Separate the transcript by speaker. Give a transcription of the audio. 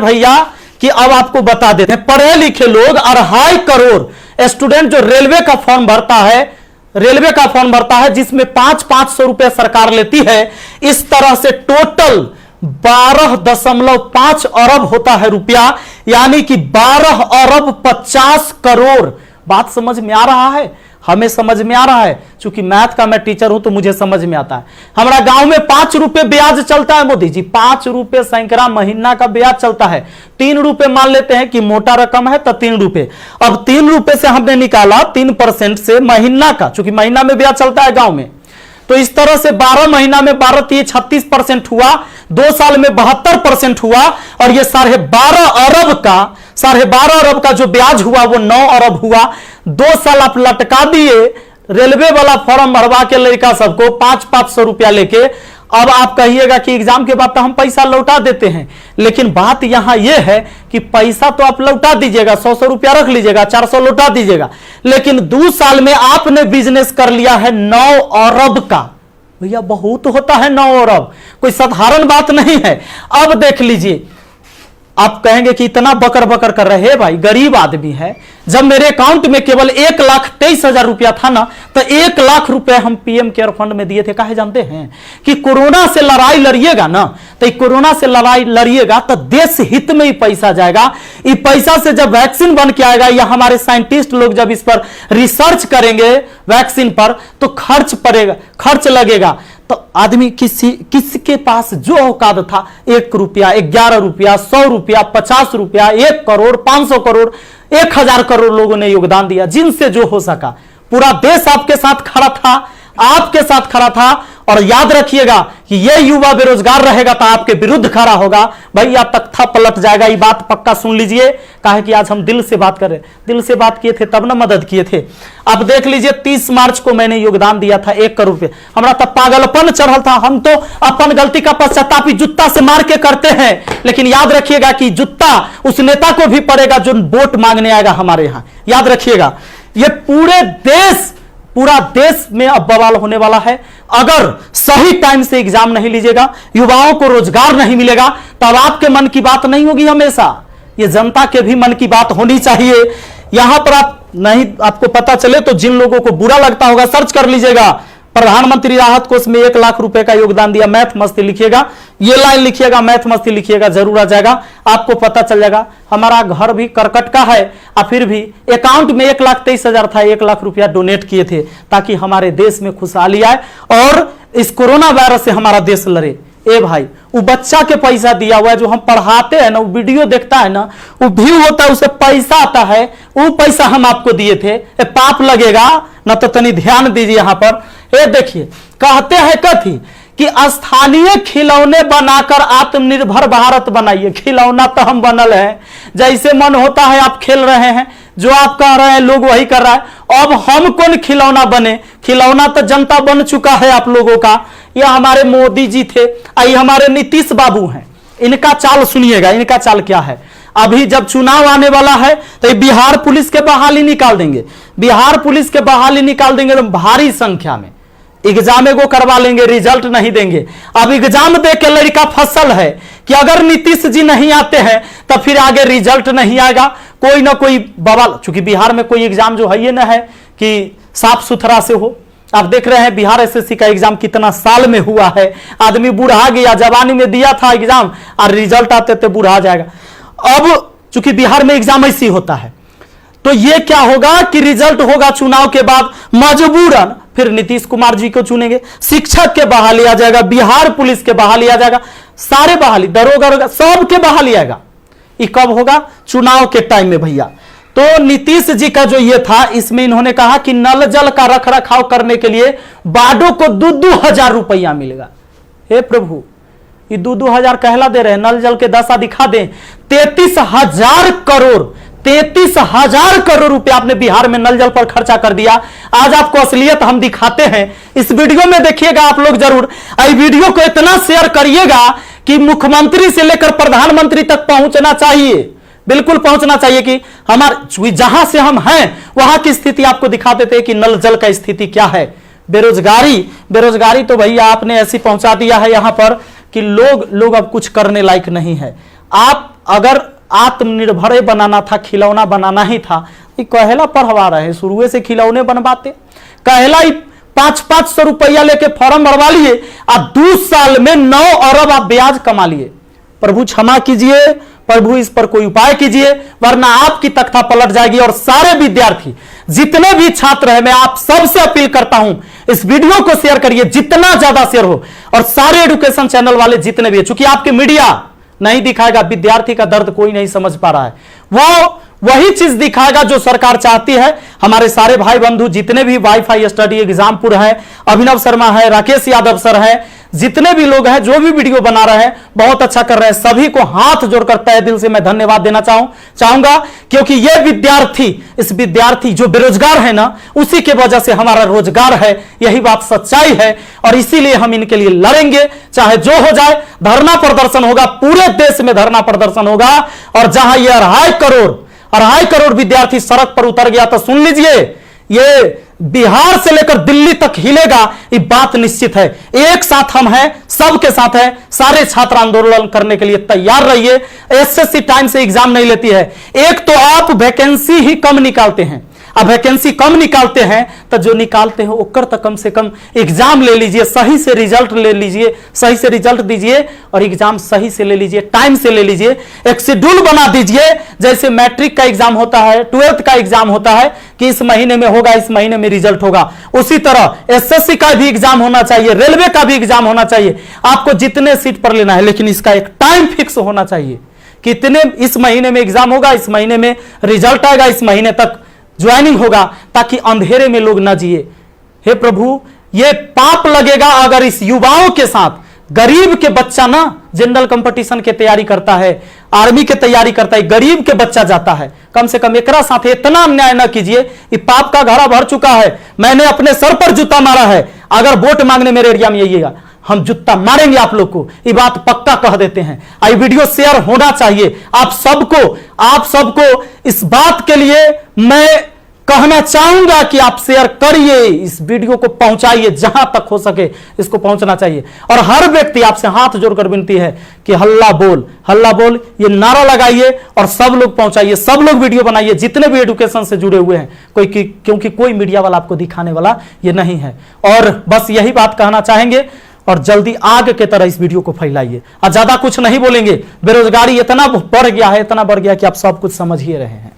Speaker 1: भैया कि अब आपको बता देते हैं, पढ़े लिखे लोग 2.5 करोड़ स्टूडेंट जो रेलवे का फॉर्म भरता है जिसमें 500 रुपए सरकार लेती है, इस तरह से टोटल 12.5 अरब होता है रुपया, यानी कि 12 अरब 50 करोड़। बात समझ में आ रहा है? हमें समझ में आ रहा है, क्योंकि मैथ का मैं टीचर हूं तो मुझे समझ में आता है। हमारा गांव में 5 रुपए ब्याज चलता है मोदी जी, 5 रुपए सैकड़ा महीना का ब्याज चलता है। 3 रुपए मान लेते हैं कि मोटा रकम है तो 3 रुपए। अब 3 रुपए से हमने निकाला 3% से महीना का, क्योंकि महीना में ब्याज चलता है गांव में, तो इस तरह से 12 महीना में 36% हुआ, 2 साल में 72% हुआ, और ये 12.5 अरब का जो ब्याज हुआ वो 9 अरब हुआ। 2 साल आप लटका दिए रेलवे वाला फॉर्म भरवा के लड़का सबको 500 रुपया लेके। अब आप कहिएगा कि एग्जाम के बाद तो हम पैसा लौटा देते हैं, लेकिन बात यहां यह है कि पैसा तो आप लौटा दीजिएगा, 100 रुपया रख लीजिएगा, 400 लौटा दीजिएगा, लेकिन 2 साल में आपने बिजनेस कर लिया है 9 अरब का। भैया बहुत होता है 9 अरब, कोई साधारण बात नहीं है। अब देख लीजिए, आप कहेंगे कि इतना बकर बकर कर रहे हैं, भाई गरीब आदमी है। जब मेरे अकाउंट में केवल 1,23,000 रुपया था ना, तो 1 लाख रुपए हम पीएम केयर फंड में दिए थे। काहे जानते हैं? कि कोरोना से लड़ाई लड़िएगा ना, तो कोरोना से लड़ाई लड़िएगा तो देश हित में ही पैसा जाएगा। इस पैसा से जब वैक्सीन बन के आएगा, या हमारे साइंटिस्ट लोग जब इस पर रिसर्च करेंगे वैक्सीन पर, तो खर्च लगेगा। तो आदमी किसके पास जो औकात था, 1 रुपया, 11 रुपया, 100 रुपया, 50 रुपया, 1 करोड़, 500 करोड़, 1000 करोड़ लोगों ने योगदान दिया, जिनसे जो हो सका। पूरा देश आपके साथ खड़ा था, आपके साथ खड़ा था। और याद रखिएगा कि यह युवा बेरोजगार रहेगा तो आपके विरुद्ध खड़ा होगा। भैया तख्ता पलट जाएगा, ये बात पक्का सुन लीजिए। काहे कि आज हम दिल से बात कर रहे, दिल से बात किए थे तब ना मदद किए थे। अब देख लीजिए, 30 मार्च को मैंने योगदान दिया था 1 करोड़ रुपए। हमारा तब पागलपन चढ़ल था, हम तो अपन गलती का पश्चाताप जूता से मार के करते हैं, लेकिन याद रखिएगा कि जूता उस नेता को भी पड़ेगा जो वोट मांगने आएगा हमारे यहां। याद रखिएगा, ये पूरा देश में अब बवाल होने वाला है। अगर सही टाइम से एग्जाम नहीं लीजिएगा, युवाओं को रोजगार नहीं मिलेगा, तब आपके मन की बात नहीं होगी हमेशा, ये जनता के भी मन की बात होनी चाहिए। यहां पर आपको पता चले तो जिन लोगों को बुरा लगता होगा सर्च कर लीजिएगा, प्रधानमंत्री राहत कोष में 1 लाख रुपए का योगदान दिया। मैथ मस्ती लिखिएगा, ये लाइन लिखिएगा, मैथ मस्ती लिखिएगा, जरूर आ जाएगा, आपको पता चल जाएगा। हमारा घर भी करकट का है, और फिर भी अकाउंट में 1,23,000 था, 1 लाख रुपया डोनेट किए थे, ताकि हमारे देश में खुशहाली आए और इस कोरोना वायरस से हमारा देश लड़े। ए भाई, वो बच्चा के पैसा दिया हुआ है, जो हम पढ़ाते हैं ना, वो वीडियो देखता है ना, वो व्यू होता है, उसे पैसा आता है, वो पैसा हम आपको दिए थे। पाप लगेगा ना, तो तनी ध्यान दीजिए यहां पर। ये देखिए, कहते हैं कथी कि स्थानीय खिलौने बनाकर आत्मनिर्भर भारत बनाइए। खिलौना तो हम बनल है, जैसे मन होता है आप खेल रहे हैं, जो आप कह रहे हैं लोग वही कर रहा है। अब हम कौन खिलौना बने? खिलौना तो जनता बन चुका है आप लोगों का। यह हमारे मोदी जी थे, ये हमारे नीतीश बाबू हैं। इनका चाल सुनिएगा, इनका चाल क्या है। अभी जब चुनाव आने वाला है तो बिहार पुलिस के बहाली निकाल देंगे, बिहार पुलिस के बहाली निकाल देंगे तो भारी संख्या में एग्जाम को करवा लेंगे, रिजल्ट नहीं देंगे। अब एग्जाम दे के लड़का फसल है कि अगर नीतीश जी नहीं आते हैं तो फिर आगे रिजल्ट नहीं आएगा, कोई ना कोई बवाल। चूंकि बिहार में कोई एग्जाम जो है ये ना है कि साफ सुथरा से हो। आप देख रहे हैं बिहार एसएससी का एग्जाम कितना साल में हुआ है, आदमी बूढ़ा गया, जवानी में दिया था एग्जाम और रिजल्ट आते थे बूढ़ा जाएगा। अब चूंकि बिहार में एग्जाम ऐसी होता है, तो ये क्या होगा कि रिजल्ट होगा चुनाव के बाद, मजबूरन फिर नीतीश कुमार जी को चुनेंगे, शिक्षक के बहाली आ जाएगा, बिहार पुलिस के बहाली आ जाएगा, सारे बहाली, दरोगा सब के बहाली आएगा। ये कब होगा? चुनाव के टाइम में भैया। तो नीतीश जी का जो ये था, इसमें इन्होंने कहा कि नल जल का रख रखाव करने के लिए बाडो को 2,000 रुपया मिलेगा। हे प्रभु, ये 2,000 कहला दे रहे हैं, नल जल के दशा दिखा दें। 33,000 करोड़, 33,000 करोड़ रुपया आपने बिहार में नल जल पर खर्चा कर दिया। आज आपको असलियत हम दिखाते हैं, इस वीडियो में देखिएगा आप लोग जरूर। इस वीडियो को इतना शेयर करिएगा कि मुख्यमंत्री से लेकर प्रधानमंत्री तक पहुंचना चाहिए, बिल्कुल पहुंचना चाहिए कि हमारे जहां से हम हैं वहां की स्थिति आपको दिखा देते हैं कि नल जल का स्थिति क्या है। बेरोजगारी तो भैया आपने ऐसी पहुंचा दिया है यहां पर कि लोग अब कुछ करने लायक नहीं है। आप अगर आत्मनिर्भर बनाना था, खिलौना बनाना ही था, ये कहेला पढ़वा रहे, शुरू से खिलौने बनवाते। कहेला 500-500 रुपया लेके फॉर्म भरवा लिए और 2 साल में 9 अरब आप ब्याज कमा लिए। प्रभु क्षमा कीजिए, प्रभु इस पर कोई उपाय कीजिए, वरना आपकी तख्ता पलट जाएगी। और सारे विद्यार्थी, जितने भी छात्र हैं, मैं आप सबसे अपील करता हूं, इस वीडियो को शेयर करिए, जितना ज्यादा शेयर हो। और सारे एजुकेशन चैनल वाले जितने भी, चूंकि आपके मीडिया नहीं दिखाएगा, विद्यार्थी का दर्द कोई नहीं समझ पा रहा है, वो वही चीज दिखाएगा जो सरकार चाहती है। हमारे सारे भाई बंधु जितने भी वाईफाई स्टडी एग्जामपुर है, अभिनव शर्मा है, राकेश यादव सर है, जितने भी लोग हैं जो भी वीडियो बना रहे हैं, बहुत अच्छा कर रहे हैं। सभी को हाथ जोड़कर तहे दिल से मैं धन्यवाद देना चाहूंगा, क्योंकि ये विद्यार्थी, इस विद्यार्थी जो बेरोजगार है ना, उसी के वजह से हमारा रोजगार है। यही बात सच्चाई है और इसीलिए हम इनके लिए लड़ेंगे, चाहे जो हो जाए। धरना प्रदर्शन होगा, पूरे देश में धरना प्रदर्शन होगा। और जहां ये 2.5 करोड़ विद्यार्थी सड़क पर उतर गया, तो सुन लीजिए, ये बिहार से लेकर दिल्ली तक हिलेगा, ये बात निश्चित है। एक साथ हम हैं, सबके साथ हैं। सारे छात्र आंदोलन करने के लिए तैयार रहिए। एसएससी टाइम से एग्जाम नहीं लेती है। एक तो आप वैकेंसी ही कम निकालते हैं, अब वैकेंसी कम निकालते हैं तो जो निकालते हो ओकर तक कम से कम एग्जाम ले लीजिए, सही से रिजल्ट ले लीजिए, सही से रिजल्ट दीजिए और एग्जाम सही से ले लीजिए, टाइम से ले लीजिए। एक शेड्यूल बना दीजिए, जैसे मैट्रिक का एग्जाम होता है, 12th का एग्जाम होता है कि इस महीने में होगा, इस महीने में रिजल्ट होगा, उसी तरह एसएससी का भी एग्जाम होना चाहिए, रेलवे का भी एग्जाम होना चाहिए। आपको जितने सीट पर लेना है, लेकिन इसका एक टाइम फिक्स होना चाहिए। कितने इस महीने में एग्जाम होगा, इस महीने में रिजल्ट आएगा, इस महीने तक ज्वाइनिंग होगा, ताकि अंधेरे में लोग ना जिए। हे प्रभु, ये पाप लगेगा अगर इस युवाओं के साथ गरीब के बच्चा ना जनरल कंपटीशन के तैयारी करता है, आर्मी के तैयारी करता है, गरीब के बच्चा जाता है। कम से कम एकरा साथ इतना अन्याय ना कीजिए। ये पाप का घड़ा भर चुका है। मैंने अपने सर पर जूता मारा है। अगर वोट मांगने मेरे एरिया में आइएगा, हम जूता मारेंगे आप लोग को, ये बात पक्का कह देते हैं। आई वीडियो शेयर होना चाहिए। आप सबको इस बात के लिए मैं कहना चाहूंगा कि आप शेयर करिए, इस वीडियो को पहुंचाइए, जहां तक हो सके इसको पहुंचना चाहिए। और हर व्यक्ति आपसे हाथ जोड़कर विनती है कि हल्ला बोल ये नारा लगाइए और सब लोग पहुंचाइए, सब लोग वीडियो बनाइए, जितने भी एजुकेशन से जुड़े हुए हैं। क्योंकि कोई मीडिया वाला आपको दिखाने वाला ये नहीं है। और बस यही बात कहना चाहेंगे और जल्दी आग के तरह इस वीडियो को फैलाइए। और ज्यादा कुछ नहीं बोलेंगे। बेरोजगारी इतना बढ़ गया है कि आप सब कुछ समझ ही रहे हैं।